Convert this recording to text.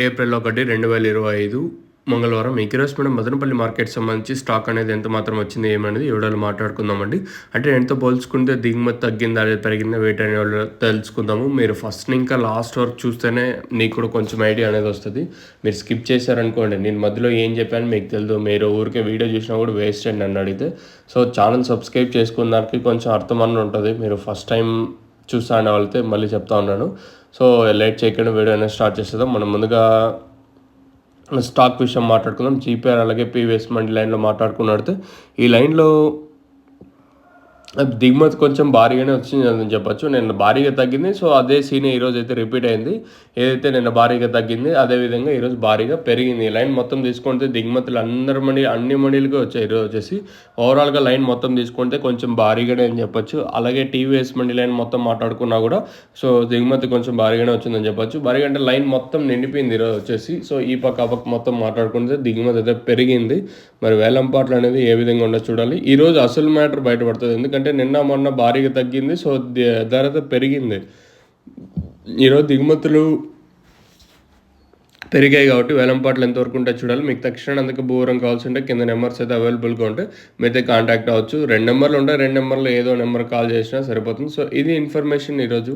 April 1, 2025 మంగళవారం. ఈరోజు మనం మదనపల్లి మార్కెట్ సంబంధించి స్టాక్ అనేది ఎంత మాత్రం వచ్చింది ఏమనేది ఈ వీడియోలో మాట్లాడుకుందామండి. అంటే ఎంతో పోల్చుకుంటే దిగుమతి తగ్గిందా లేదా పెరిగిందా వేటి అనే తెలుసుకుందాము. మీరు ఫస్ట్ ఇంకా లాస్ట్ వరకు చూస్తేనే నీకు కూడా కొంచెం ఐడియా అనేది వస్తుంది. మీరు స్కిప్ చేశారనుకోండి, నేను మధ్యలో ఏం చెప్పాను మీకు తెలియదు, మీరు ఊరికే వీడియో చూసినా కూడా వేస్ట్ అండి నన్ను అడిగితే. సో ఛానల్ సబ్స్క్రైబ్ చేసుకున్న దానికి కొంచెం అర్థమన్న ఉంటుంది. మీరు ఫస్ట్ టైం చూస్తా అనే వాళ్ళతో మళ్ళీ చెప్తా ఉన్నాను. సో లేట్ చేయకుండా వీడియో అనేది స్టార్ట్ చేసేద్దాం. మనం ముందుగా స్టాక్ విషయం మాట్లాడుకుందాం. జీపీఆర్ అలాగే పీవీఎస్ మండి లైన్లో మాట్లాడుకున్నట్టు ఈ లైన్లో దిగుమతి కొంచెం భారీగానే వచ్చింది అని చెప్పొచ్చు. నిన్న భారీగా తగ్గింది. సో అదే సీనే ఈరోజు అయితే రిపీట్ అయింది. ఏదైతే నిన్న భారీగా తగ్గింది అదేవిధంగా ఈరోజు భారీగా పెరిగింది. ఈ లైన్ మొత్తం తీసుకుంటే దిగుమతులు అన్ని మండీలుగా వచ్చాయి. ఈరోజు వచ్చేసి ఓవరాల్గా లైన్ మొత్తం తీసుకుంటే కొంచెం భారీగానే అని చెప్పొచ్చు. అలాగే టీవీఎస్ మండి లైన్ మొత్తం మాట్లాడుకున్నా కూడా సో దిగుమతి కొంచెం భారీగానే వచ్చిందని చెప్పొచ్చు. భారీగా అంటే లైన్ మొత్తం నిండిపోయింది ఈరోజు వచ్చేసి. సో ఈ పక్క ఆ పక్క మొత్తం మాట్లాడుకుంటే దిగుమతి అయితే పెరిగింది. మరి వేలంపాట్లు అనేది ఏ విధంగా ఉండో చూడాలి. ఈరోజు అసలు మ్యాటర్ బయటపడుతుంది. ఎందుకంటే నిన్న మొన్న భారీగా తగ్గింది. సో ధర అయితే పెరిగింది. ఈరోజు దిగుమతులు పెరిగాయి కాబట్టి వేలంపాట్లు ఎంతవరకు ఉంటాయి చూడాలి. మీకు తక్షణ అందుకు భూవరం కావాల్సి ఉంటే కింద నెంబర్స్ అయితే అవైలబుల్గా ఉంటాయి, మీరైతే కాంటాక్ట్ అవ్వచ్చు. 2 నెంబర్లు ఉంటాయి, 2 నెంబర్లు ఏదో నెంబర్ కాల్ చేసినా సరిపోతుంది. సో ఇది ఇన్ఫర్మేషన్ ఈరోజు.